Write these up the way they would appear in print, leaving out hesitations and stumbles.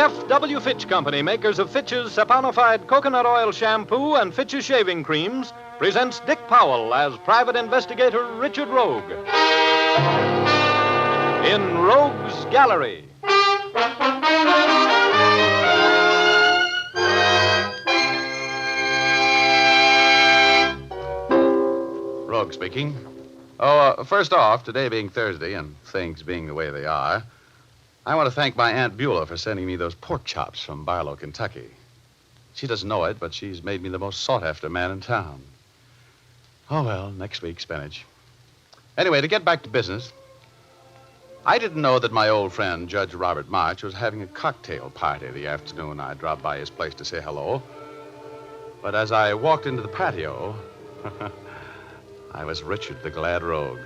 F.W. Fitch Company, makers of Fitch's saponified coconut oil shampoo and Fitch's shaving creams, presents Dick Powell as Private Investigator Richard Rogue in Rogue's Gallery. Rogue speaking. First off, today being Thursday and things being the way they are, I want to thank my Aunt Beulah for sending me those pork chops from Barlow, Kentucky. She doesn't know it, but she's made me the most sought-after man in town. Oh, well, next week, spinach. Anyway, to get back to business, I didn't know that my old friend, Judge Robert March, was having a cocktail party the afternoon I dropped by his place to say hello. But as I walked into the patio, I was Richard the Glad Rogue.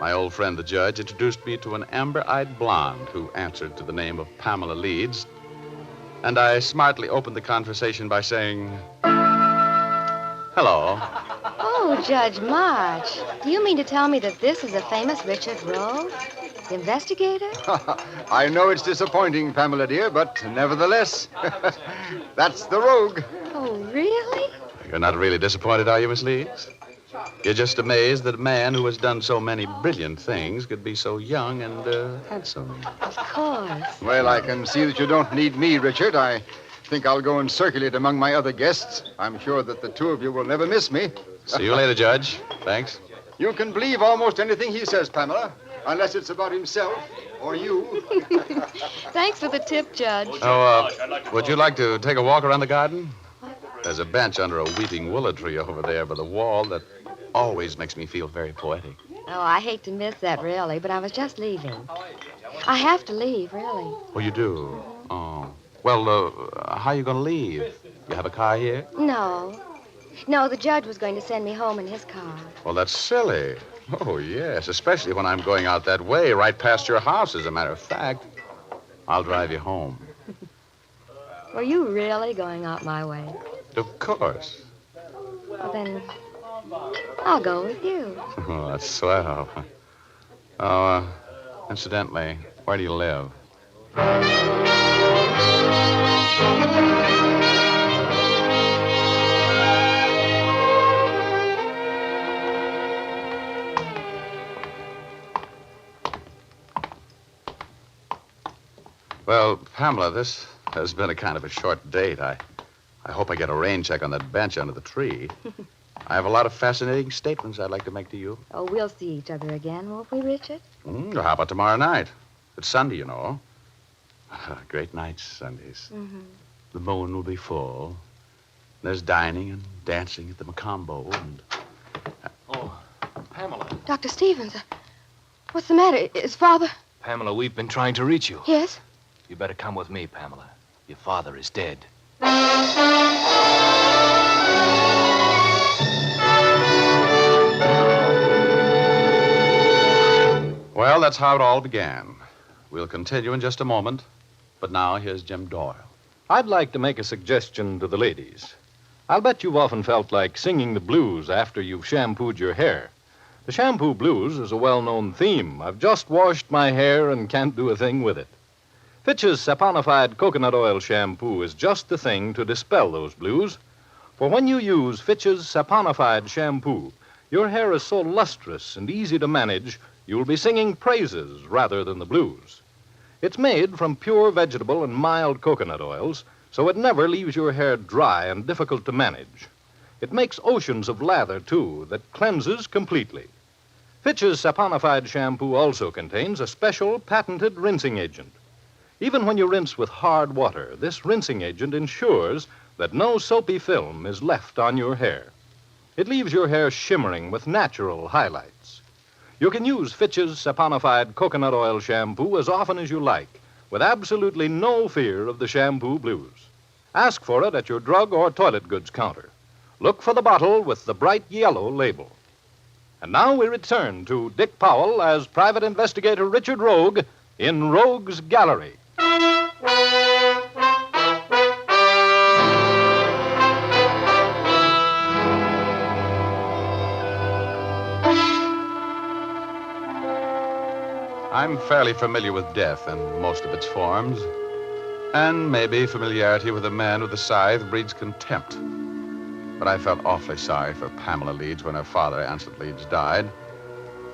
My old friend, the judge, introduced me to an amber-eyed blonde who answered to the name of Pamela Leeds, and I smartly opened the conversation by saying, hello. Oh, Judge March, do you mean to tell me that this is a famous Richard Rogue, the investigator? I know it's disappointing, Pamela, dear, but nevertheless, that's the Rogue. Oh, really? You're not really disappointed, are you, Miss Leeds? You're just amazed that a man who has done so many brilliant things could be so young and handsome. Of course. Well, I can see that you don't need me, Richard. I think I'll go and circulate among my other guests. I'm sure that the two of you will never miss me. See you later, Judge. Thanks. You can believe almost anything he says, Pamela, unless it's about himself or you. Thanks for the tip, Judge. Would you like to take a walk around the garden? There's a bench under a weeping willow tree over there by the wall that always makes me feel very poetic. Oh, I hate to miss that, really, but I was just leaving. I have to leave, really. Oh, you do? Oh. Well, how are you going to leave? You have a car here? No. No, the judge was going to send me home in his car. Well, that's silly. Oh, yes, especially when I'm going out that way, right past your house, as a matter of fact. I'll drive you home. Were you really going out my way? Of course. Well, then, I'll go with you. Oh, that's swell. Oh, incidentally, where do you live? Well, Pamela, this has been a kind of a short date. I hope I get a rain check on that bench under the tree. I have a lot of fascinating statements I'd like to make to you. Oh, we'll see each other again, won't we, Richard? How about tomorrow night? It's Sunday, you know. Great nights, Sundays. Mm-hmm. The moon will be full. There's dining and dancing at the Macombo and... Oh, Pamela. Dr. Stevens, what's the matter? Is Father... Pamela, we've been trying to reach you. Yes? You better come with me, Pamela. Your father is dead. Well, that's how it all began. We'll continue in just a moment. But now, here's Jim Doyle. I'd like to make a suggestion to the ladies. I'll bet you've often felt like singing the blues after you've shampooed your hair. The shampoo blues is a well-known theme. I've just washed my hair and can't do a thing with it. Fitch's saponified coconut oil shampoo is just the thing to dispel those blues. For when you use Fitch's saponified shampoo, your hair is so lustrous and easy to manage, you'll be singing praises rather than the blues. It's made from pure vegetable and mild coconut oils, so it never leaves your hair dry and difficult to manage. It makes oceans of lather, too, that cleanses completely. Fitch's saponified shampoo also contains a special patented rinsing agent. Even when you rinse with hard water, this rinsing agent ensures that no soapy film is left on your hair. It leaves your hair shimmering with natural highlights. You can use Fitch's saponified coconut oil shampoo as often as you like, with absolutely no fear of the shampoo blues. Ask for it at your drug or toilet goods counter. Look for the bottle with the bright yellow label. And now we return to Dick Powell as Private Investigator Richard Rogue in Rogue's Gallery. I'm fairly familiar with death in most of its forms. And maybe familiarity with a man with a scythe breeds contempt. But I felt awfully sorry for Pamela Leeds when her father, Anson Leeds, died.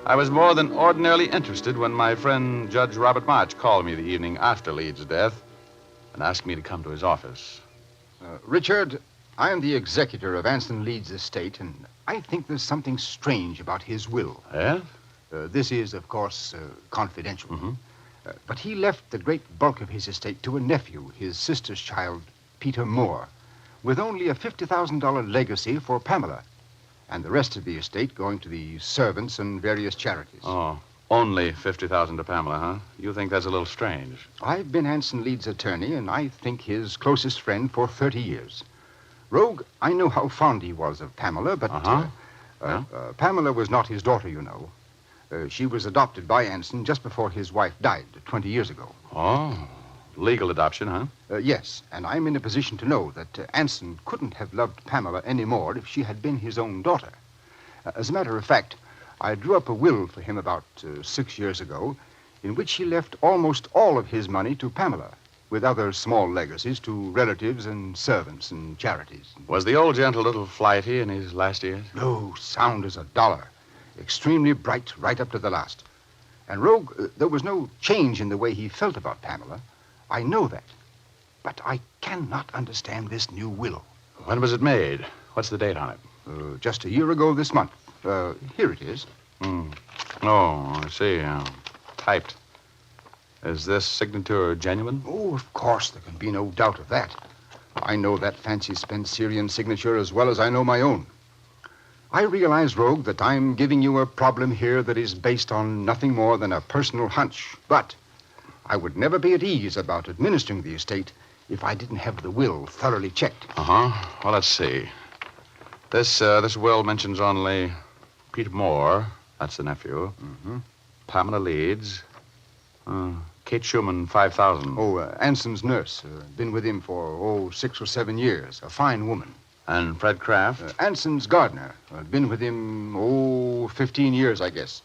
I was more than ordinarily interested when my friend Judge Robert March called me the evening after Leeds' death and asked me to come to his office. Richard, I am the executor of Anson Leeds' estate, and I think there's something strange about his will. Yeah? This is, of course, confidential. Mm-hmm. But he left the great bulk of his estate to a nephew, his sister's child, Peter Moore, with only a $50,000 legacy for Pamela, and the rest of the estate going to the servants and various charities. Oh, only $50,000 to Pamela, huh? You think that's a little strange? I've been Anson Leeds' attorney, and I think his closest friend for 30 years. Rogue, I know how fond he was of Pamela, but Pamela was not his daughter, you know. She was adopted by Anson just before his wife died 20 years ago. Oh, legal adoption, huh? Yes, and I'm in a position to know that Anson couldn't have loved Pamela any more if she had been his own daughter. As a matter of fact, I drew up a will for him about 6 years ago in which he left almost all of his money to Pamela, with other small legacies to relatives and servants and charities. Was the old gent a little flighty in his last years? No, sound as a dollar. Extremely bright right up to the last. And, Rogue, there was no change in the way he felt about Pamela. I know that. But I cannot understand this new will. When was it made? What's the date on it? Just a year ago this month. Here it is. Oh, I see. Typed. Is this signature genuine? Oh, of course. There can be no doubt of that. I know that fancy Spencerian signature as well as I know my own. I realize, Rogue, that I'm giving you a problem here that is based on nothing more than a personal hunch. But I would never be at ease about administering the estate if I didn't have the will thoroughly checked. Well, let's see. This will mentions only Peter Moore, that's the nephew. Mm-hmm. Pamela Leeds. Kate Schumann, 5,000. Oh, Anson's nurse. Been with him for, 6 or 7 years. A fine woman. And Fred Kraft? Anson's gardener. Been with him, 15 years, I guess.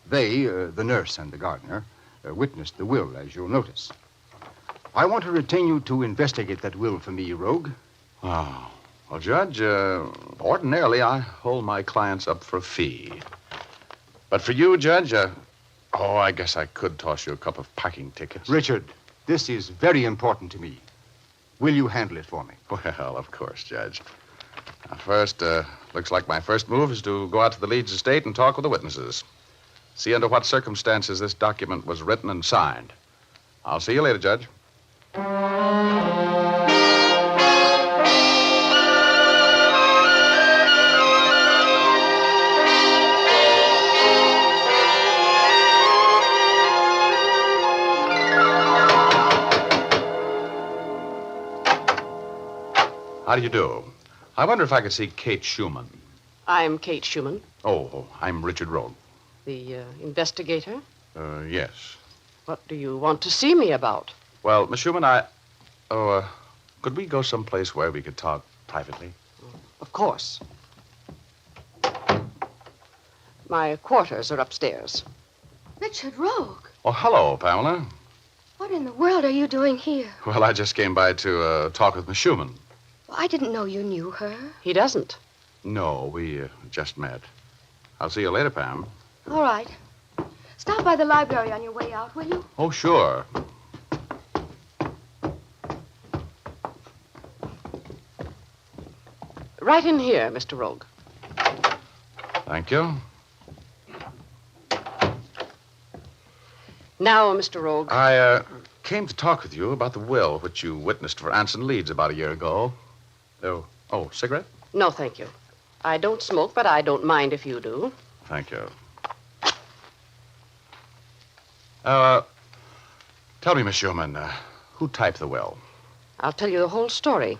They, the nurse and the gardener, witnessed the will, as you'll notice. I want to retain you to investigate that will for me, Rogue. Oh. Well, Judge, ordinarily I hold my clients up for a fee. But for you, Judge, I guess I could toss you a couple of parking tickets. Richard, this is very important to me. Will you handle it for me? Well, of course, Judge. Now, first, looks like my first move is to go out to the Leeds estate and talk with the witnesses. See under what circumstances this document was written and signed. I'll see you later, Judge. How do you do? I wonder if I could see Kate Schumann. I'm Kate Schumann. Oh, I'm Richard Rogue. The investigator? Yes. What do you want to see me about? Well, Miss Schumann, could we go someplace where we could talk privately? Of course. My quarters are upstairs. Richard Rogue, Oh, hello, Pamela. what in the world are you doing here? Well, I just came by to talk with Miss Schumann. Well, I didn't know you knew her. He doesn't. No, we just met. I'll see you later, Pam. All right. Stop by the library on your way out, will you? Oh, sure. Right in here, Mr. Rogue. Thank you. Now, Mr. Rogue. I came to talk with you about the will which you witnessed for Anson Leeds about a year ago. Oh, cigarette? No, thank you. I don't smoke, but I don't mind if you do. Thank you. Tell me, Miss Schumann, who typed the will? I'll tell you the whole story.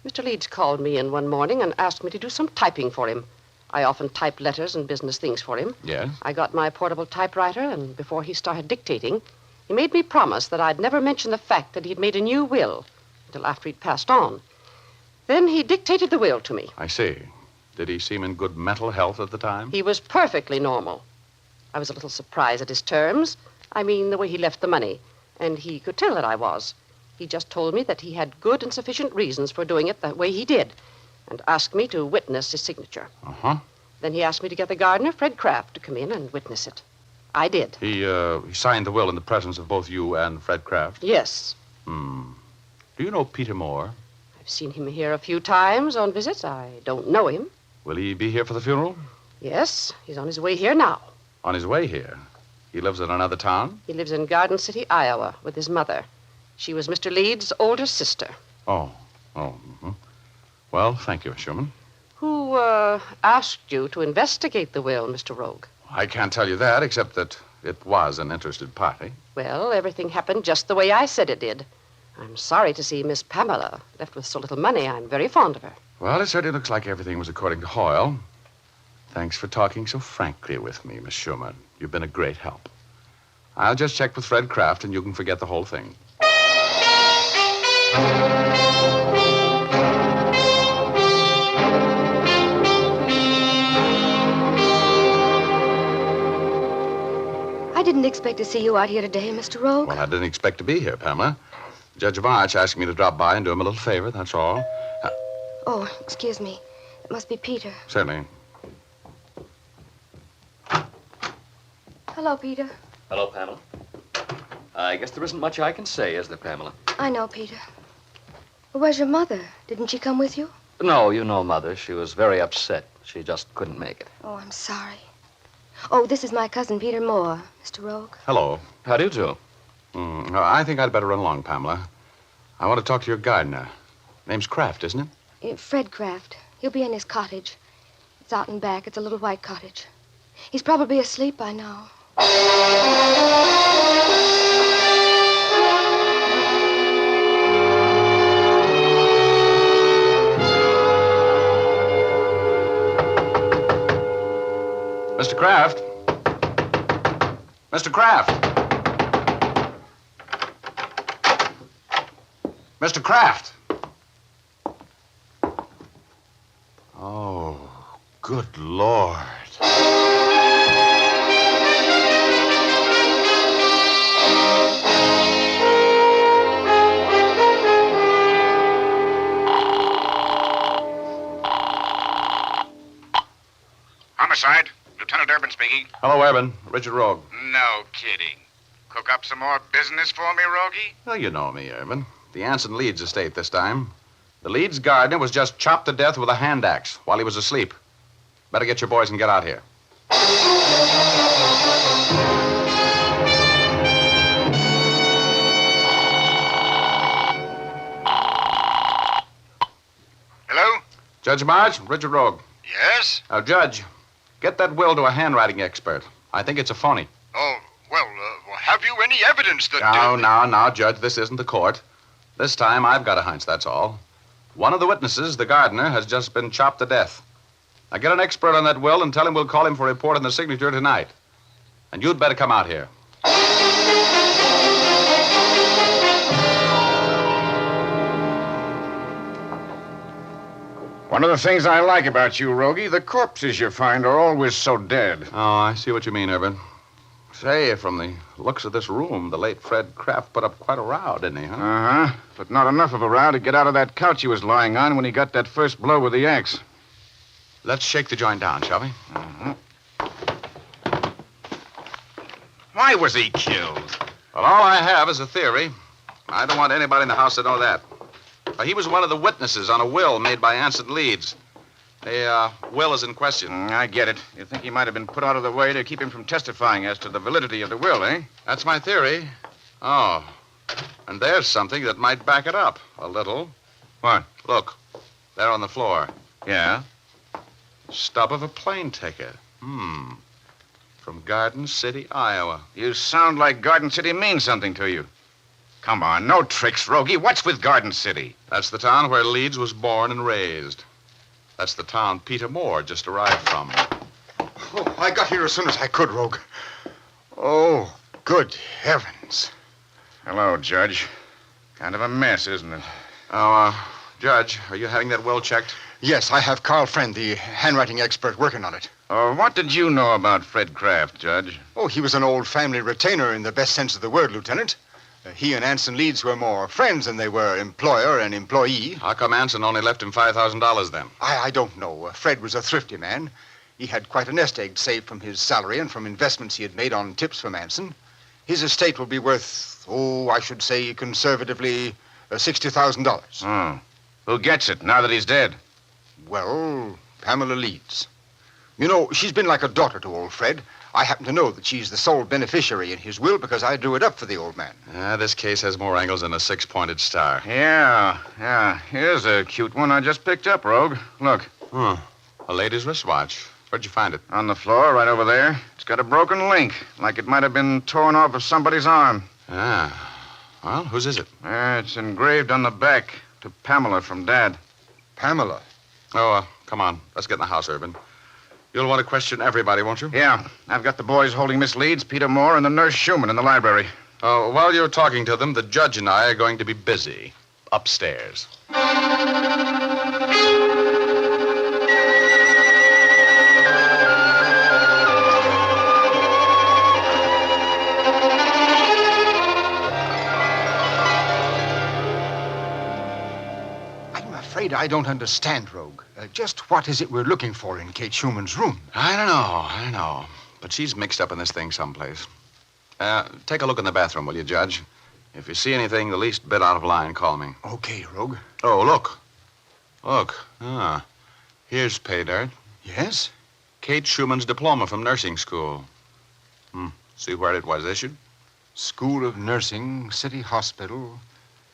Mr. Leeds called me in one morning and asked me to do some typing for him. I often type letters and business things for him. Yes? I got my portable typewriter, and before he started dictating, he made me promise that I'd never mention the fact that he'd made a new will until after he'd passed on. Then he dictated the will to me. I see. Did he seem in good mental health at the time? He was perfectly normal. I was a little surprised at his terms. I mean, the way he left the money. And he could tell that I was. He just told me that he had good and sufficient reasons for doing it the way he did, and asked me to witness his signature. Uh-huh. Then he asked me to get the gardener, Fred Kraft, to come in and witness it. I did. He signed the will in the presence of both you and Fred Kraft? Yes. Do you know Peter Moore? I've seen him here a few times on visits. I don't know him. Will he be here for the funeral? Yes, he's on his way here now. On his way here? He lives in another town? He lives in Garden City, Iowa, with his mother. She was Mr. Leeds' older sister. Oh. Mm-hmm. Well, thank you, Miss Sherman. Who asked you to investigate the will, Mr. Rogue? I can't tell you that, except that it was an interested party. Well, everything happened just the way I said it did. I'm sorry to see Miss Pamela left with so little money. I'm very fond of her. Well, it certainly looks like everything was according to Hoyle. Thanks for talking so frankly with me, Miss Schumann. You've been a great help. I'll just check with Fred Kraft, and you can forget the whole thing. I didn't expect to see you out here today, Mr. Rogue. Well, I didn't expect to be here, Pamela. Judge March asked me to drop by and do him a little favor, that's all. Oh, excuse me. It must be Peter. Certainly. Hello, Peter. Hello, Pamela. I guess there isn't much I can say, is there, Pamela? I know, Peter. Where's your mother? Didn't she come with you? No, you know Mother. She was very upset. She just couldn't make it. Oh, I'm sorry. Oh, this is my cousin, Peter Moore, Mr. Rogue. Hello. How do you do? I think I'd better run along, Pamela. I want to talk to your gardener. Name's Kraft, isn't it? Fred Kraft. He'll be in his cottage. It's out and back. It's a little white cottage. He's probably asleep by now. Mr. Kraft? Mr. Kraft? Mr. Kraft? Oh, good Lord. Homicide. Lieutenant Urban speaking. Hello, Urban. Richard Rogue. No kidding. Cook up some more business for me, Rogie? Well, you know me, Urban. The Anson Leeds estate this time. The Leeds gardener was just chopped to death with a hand axe while he was asleep. Better get your boys and get out here. Hello? Judge March, Richard Rogue. Yes? Now, Judge, get that will to a handwriting expert. I think it's a phony. Oh, well, have you any evidence that... Now, Judge, this isn't the court. This time I've got a hunch, that's all. One of the witnesses, the gardener, has just been chopped to death. Now get an expert on that will and tell him we'll call him for a report on the signature tonight. And you'd better come out here. One of the things I like about you, Rogie, the corpses you find are always so dead. Oh, I see what you mean, Urban. Say, from the looks of this room, the late Fred Kraft put up quite a row, didn't he, huh? Uh-huh. But not enough of a row to get out of that couch he was lying on when he got that first blow with the axe. Let's shake the joint down, shall we? Uh-huh. Why was he killed? Well, all I have is a theory. I don't want anybody in the house to know that. He was one of the witnesses on a will made by Anson Leeds. The will is in question. I get it. You think he might have been put out of the way to keep him from testifying as to the validity of the will, eh? That's my theory. Oh, and there's something that might back it up a little. What? Look, there on the floor. Yeah? Stub of a plane ticket. From Garden City, Iowa. You sound like Garden City means something to you. Come on, no tricks, Rogie. What's with Garden City? That's the town where Leeds was born and raised. That's the town Peter Moore just arrived from. Oh, I got here as soon as I could, Rogue. Oh, good heavens. Hello, Judge. Kind of a mess, isn't it? Oh, Judge, are you having that will checked? Yes, I have Carl Friend, the handwriting expert, working on it. What did you know about Fred Kraft, Judge? Oh, he was an old family retainer in the best sense of the word, Lieutenant. He and Anson Leeds were more friends than they were employer and employee. How come Anson only left him $5,000 then? I don't know. Fred was a thrifty man. He had quite a nest egg saved from his salary and from investments he had made on tips from Anson. His estate will be worth, I should say conservatively, $60,000. Oh. Who gets it now that he's dead? Well, Pamela Leeds. You know, she's been like a daughter to old Fred. I happen to know that she's the sole beneficiary in his will because I drew it up for the old man. This case has more angles than a six-pointed star. Yeah. Here's a cute one I just picked up, Rogue. Look. A lady's wristwatch. Where'd you find it? On the floor, right over there. It's got a broken link, like it might have been torn off of somebody's arm. Well, whose is it? It's engraved on the back to Pamela from Dad. Pamela? Oh, come on. Let's get in the house, Urban. You'll want to question everybody, won't you? Yeah. I've got the boys holding Miss Leeds, Peter Moore, and the nurse Schumann in the library. Oh, while you're talking to them, the judge and I are going to be busy. Upstairs. I don't understand, Rogue. Just what is it we're looking for in Kate Schumann's room? I don't know. But she's mixed up in this thing someplace. Take a look in the bathroom, will you, Judge? If you see anything the least bit out of line, call me. Okay, Rogue. Oh, look. Here's pay dirt. Yes? Kate Schumann's diploma from nursing school. See where it was issued? School of Nursing, City Hospital,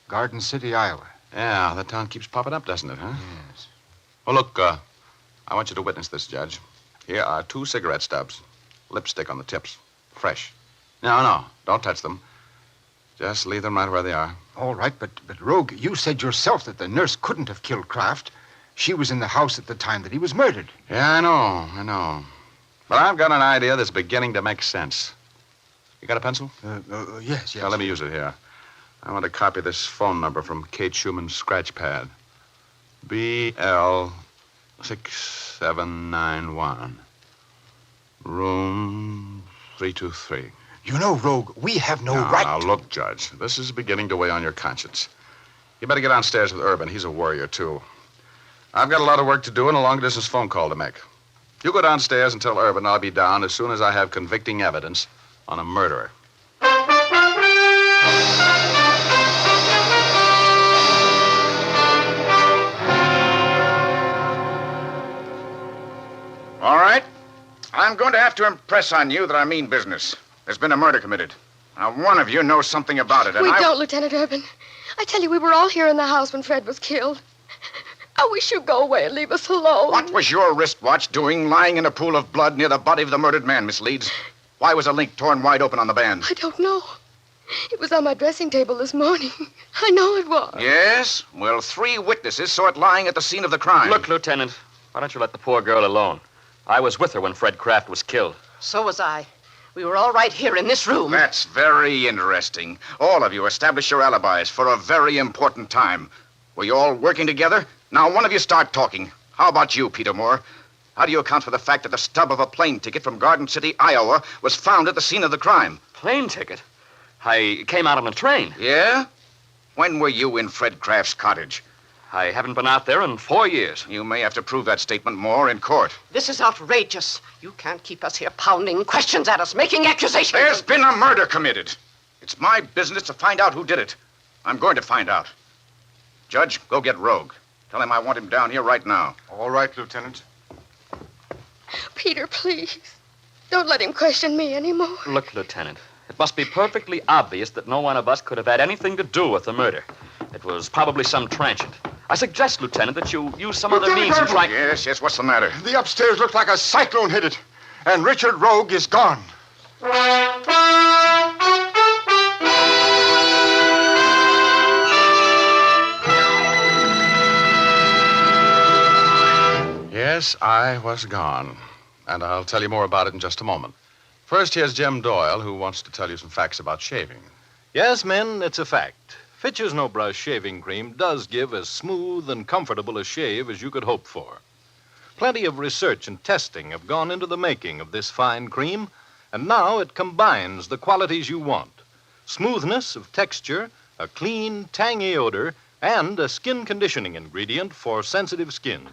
Garden City, Iowa. Yeah, that town keeps popping up, doesn't it, huh? Yes. Oh, look, I want you to witness this, Judge. Here are 2 cigarette stubs. Lipstick on the tips. Fresh. No, don't touch them. Just leave them right where they are. All right, but Rogue, you said yourself that the nurse couldn't have killed Kraft. She was in the house at the time that he was murdered. Yeah, I know. But I've got an idea that's beginning to make sense. You got a pencil? Yes. Now, let me use it here. I want to copy this phone number from Kate Schumann's scratch pad. BL6791. Room 323. You know, Rogue, we have no right Now, to... look, Judge, this is beginning to weigh on your conscience. You better get downstairs with Urban. He's a worrier, too. I've got a lot of work to do and a long-distance phone call to make. You go downstairs and tell Urban I'll be down as soon as I have convicting evidence on a murderer. All right. I'm going to have to impress on you that I mean business. There's been a murder committed. Now, one of you knows something about it, and We don't, Lieutenant Urban. I tell you, we were all here in the house when Fred was killed. I wish you'd go away and leave us alone. What was your wristwatch doing lying in a pool of blood near the body of the murdered man, Miss Leeds? Why was a link torn wide open on the band? I don't know. It was on my dressing table this morning. I know it was. Yes? Well, 3 witnesses saw it lying at the scene of the crime. Look, Lieutenant, why don't you let the poor girl alone? I was with her when Fred Kraft was killed. So was I. We were all right here in this room. That's very interesting. All of you established your alibis for a very important time. Were you all working together? Now, one of you start talking. How about you, Peter Moore? How do you account for the fact that the stub of a plane ticket from Garden City, Iowa, was found at the scene of the crime? Plane ticket? I came out on a train. Yeah? When were you in Fred Kraft's cottage? I haven't been out there in 4 years. You may have to prove that statement more in court. This is outrageous. You can't keep us here pounding questions at us, making accusations. There's been a murder committed. It's my business to find out who did it. I'm going to find out. Judge, go get Rogue. Tell him I want him down here right now. All right, Lieutenant. Peter, please. Don't let him question me anymore. Look, Lieutenant, it must be perfectly obvious that no one of us could have had anything to do with the murder. It was probably some transient. I suggest, Lieutenant, that you use some other means in trying... Yes, what's the matter? The upstairs looked like a cyclone hit it, and Richard Rogue is gone. Yes, I was gone. And I'll tell you more about it in just a moment. First, here's Jim Doyle, who wants to tell you some facts about shaving. Yes, men, it's a fact. Fitch's No Brush shaving cream does give as smooth and comfortable a shave as you could hope for. Plenty of research and testing have gone into the making of this fine cream, and now it combines the qualities you want. smoothness of texture, a clean, tangy odor, and a skin conditioning ingredient for sensitive skins.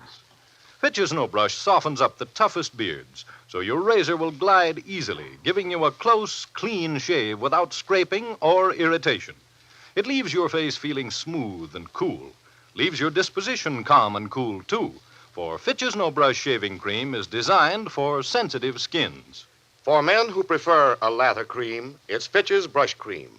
Fitch's No Brush softens up the toughest beards, so your razor will glide easily, giving you a close, clean shave without scraping or irritation. It leaves your face feeling smooth and cool, leaves your disposition calm and cool, too, for Fitch's No Brush shaving cream is designed for sensitive skins. For men who prefer a lather cream, it's Fitch's Brush Cream.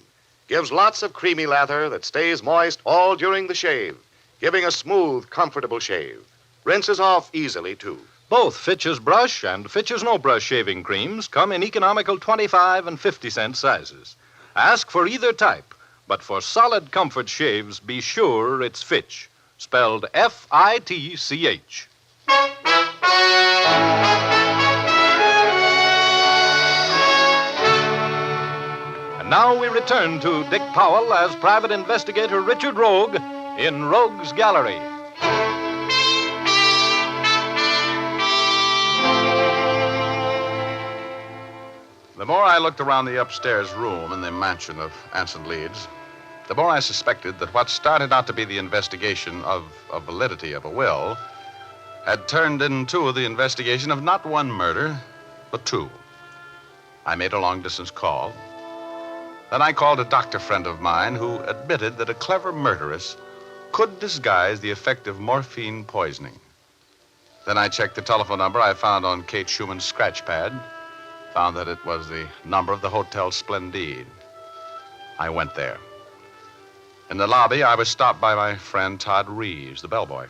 Gives lots of creamy lather that stays moist all during the shave, giving a smooth, comfortable shave. Rinses off easily, too. Both Fitch's Brush and Fitch's No Brush shaving creams come in economical 25 and 50-cent sizes. Ask for either type, but for solid comfort shaves, be sure it's Fitch, spelled F-I-T-C-H. And now we return to Dick Powell as Private Investigator Richard Rogue in Rogue's Gallery. The more I looked around the upstairs room in the mansion of Anson Leeds, the more I suspected that what started out to be the investigation of validity of a will had turned into the investigation of not one murder, but two. I made a long-distance call. Then I called a doctor friend of mine who admitted that a clever murderess could disguise the effect of morphine poisoning. Then I checked the telephone number I found on Kate Schumann's scratch pad, found that it was the number of the Hotel Splendide. I went there. In the lobby, I was stopped by my friend Todd Reeves, the bellboy.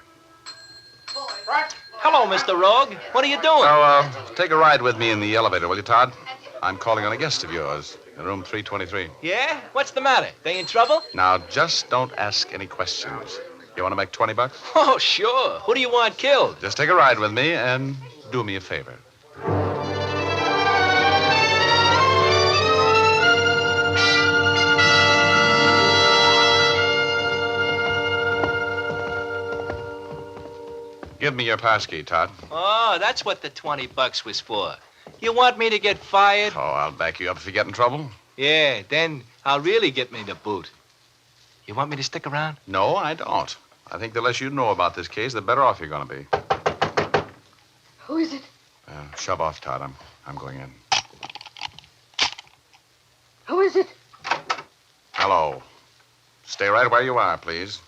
Hello, Mr. Rogue. What are you doing? Take a ride with me in the elevator, will you, Todd? I'm calling on a guest of yours in room 323. Yeah? What's the matter? They in trouble? Now, just don't ask any questions. You want to make $20? Oh, sure. Who do you want killed? Just take a ride with me and do me a favor. Give me your passkey, Todd. Oh, that's what the $20 was for. You want me to get fired? Oh, I'll back you up if you get in trouble. Yeah, then I'll really get me the boot. You want me to stick around? No, I don't. I think the less you know about this case, the better off you're going to be. Who is it? Shove off, Todd. I'm going in. Who is it? Hello. Stay right where you are, please.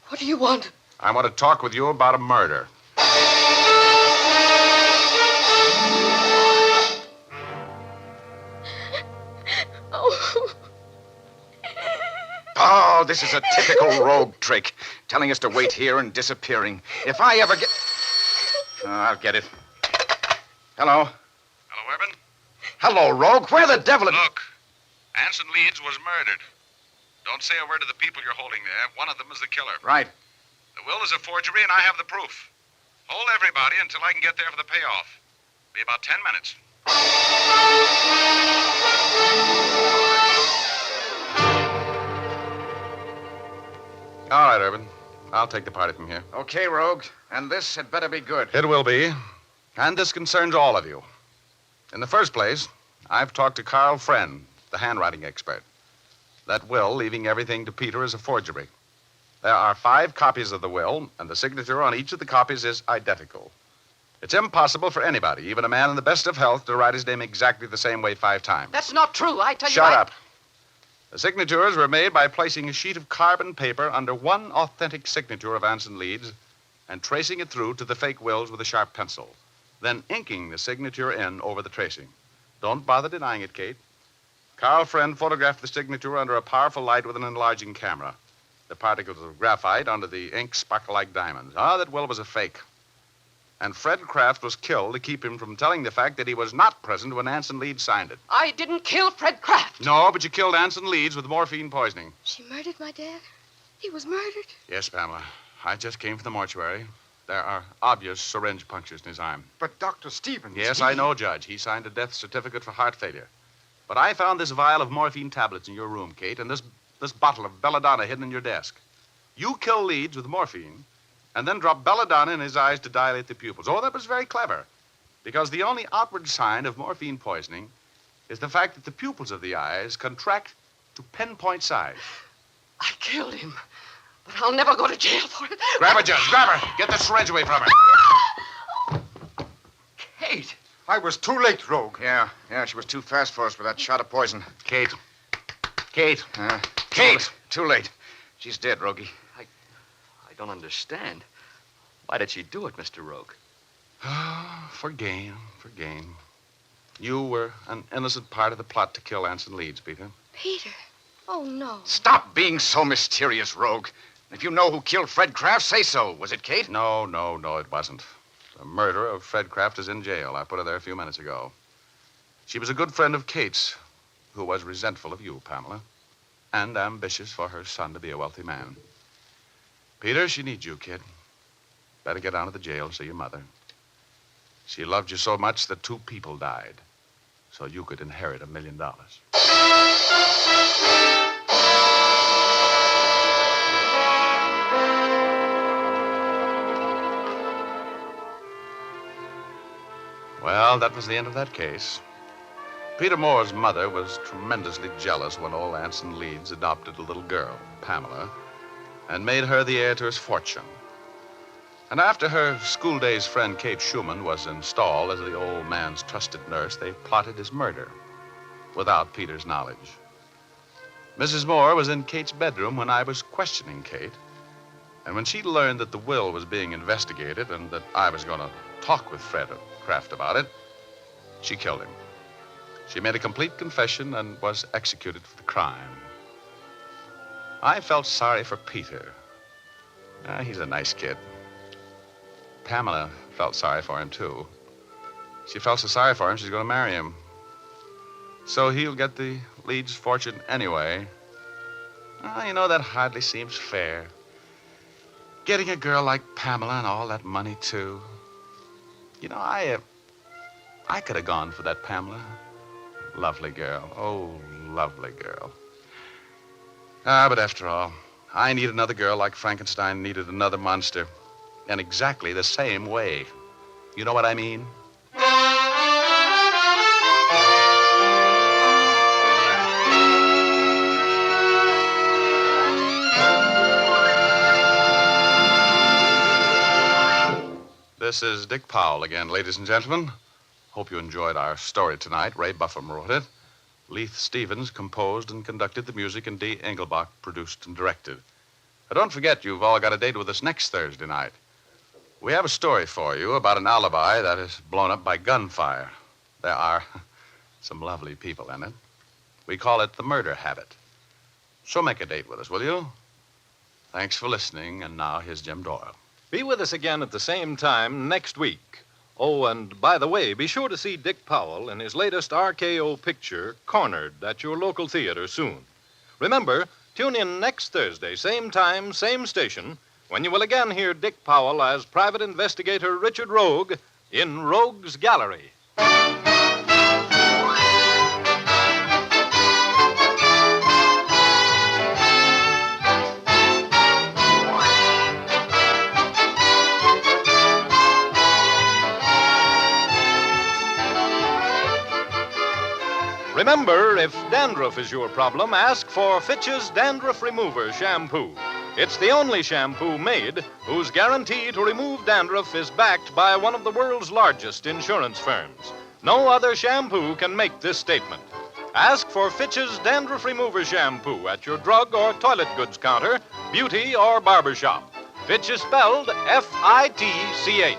What do you want? I want to talk with you about a murder. Oh, this is a typical rogue trick. Telling us to wait here and disappearing. If I ever get... I'll get it. Hello? Hello, Urban? Hello, Rogue. Where the devil... Look, Anson Leeds was murdered. Don't say a word to the people you're holding there. One of them is the killer. Right. The will is a forgery, and I have the proof. Hold everybody until I can get there for the payoff. Be about 10 minutes. All right, Urban. I'll take the party from here. Okay, Rogue. And this had better be good. It will be. And this concerns all of you. In the first place, I've talked to Carl Friend, the handwriting expert. That will, leaving everything to Peter, is a forgery. There are 5 copies of the will, and the signature on each of the copies is identical. It's impossible for anybody, even a man in the best of health, to write his name exactly the same way 5 times. That's not true. I tell you. Shut up. The signatures were made by placing a sheet of carbon paper under one authentic signature of Anson Leeds and tracing it through to the fake wills with a sharp pencil, then inking the signature in over the tracing. Don't bother denying it, Kate. Carl Friend photographed the signature under a powerful light with an enlarging camera. The particles of graphite under the ink sparkle like diamonds. That will was a fake. And Fred Kraft was killed to keep him from telling the fact that he was not present when Anson Leeds signed it. I didn't kill Fred Kraft. No, but you killed Anson Leeds with morphine poisoning. She murdered my dad? He was murdered? Yes, Pamela. I just came from the mortuary. There are obvious syringe punctures in his arm. But Dr. Stevens... Yes, I know, Judge. He signed a death certificate for heart failure. But I found this vial of morphine tablets in your room, Kate, and this bottle of belladonna hidden in your desk. You killed Leeds with morphine and then dropped belladonna in his eyes to dilate the pupils. Oh, that was very clever. Because the only outward sign of morphine poisoning is the fact that the pupils of the eyes contract to pinpoint size. I killed him, but I'll never go to jail for it. Grab her, Judge. Grab her. Get the syringe away from her. Kate. I was too late, Rogue. Yeah, she was too fast for us with that shot of poison. Kate. Kate. Too late. She's dead, Rogie. I don't understand. Why did she do it, Mr. Rogue? For gain. You were an innocent part of the plot to kill Anson Leeds, Peter. Peter. Oh, no. Stop being so mysterious, Rogue. If you know who killed Fred Kraft, say so. Was it Kate? No, it wasn't. The murderer of Fred Kraft is in jail. I put her there a few minutes ago. She was a good friend of Kate's, who was resentful of you, Pamela, and ambitious for her son to be a wealthy man. Peter, she needs you, kid. Better get down to the jail and see your mother. She loved you so much that 2 people died, so you could inherit $1 million. Well, that was the end of that case. Peter Moore's mother was tremendously jealous when old Anson Leeds adopted a little girl, Pamela, and made her the heir to his fortune. And after her school days friend Kate Schumann was installed as the old man's trusted nurse, they plotted his murder without Peter's knowledge. Mrs. Moore was in Kate's bedroom when I was questioning Kate, and when she learned that the will was being investigated and that I was going to talk with Fred Kraft about it, she killed him. She made a complete confession and was executed for the crime. I felt sorry for Peter. He's a nice kid. Pamela felt sorry for him, too. She felt so sorry for him, she's going to marry him. So he'll get the Leeds fortune anyway. That hardly seems fair. Getting a girl like Pamela and all that money, too. I could have gone for that Pamela. Lovely girl. Oh, lovely girl. But after all, I need another girl like Frankenstein needed another monster. In exactly the same way. You know what I mean? This is Dick Powell again, ladies and gentlemen. Hope you enjoyed our story tonight. Ray Buffum wrote it. Leith Stevens composed and conducted the music, and Dee Engelbach produced and directed. Now, don't forget, you've all got a date with us next Thursday night. We have a story for you about an alibi that is blown up by gunfire. There are some lovely people in it. We call it the murder habit. So make a date with us, will you? Thanks for listening, and now here's Jim Doyle. Be with us again at the same time next week. Oh, and by the way, be sure to see Dick Powell in his latest RKO picture, Cornered, at your local theater soon. Remember, tune in next Thursday, same time, same station, when you will again hear Dick Powell as Private Investigator Richard Rogue in Rogue's Gallery. Remember, if dandruff is your problem, ask for Fitch's Dandruff Remover Shampoo. It's the only shampoo made whose guarantee to remove dandruff is backed by one of the world's largest insurance firms. No other shampoo can make this statement. Ask for Fitch's Dandruff Remover Shampoo at your drug or toilet goods counter, beauty or barber shop. Fitch is spelled F-I-T-C-H.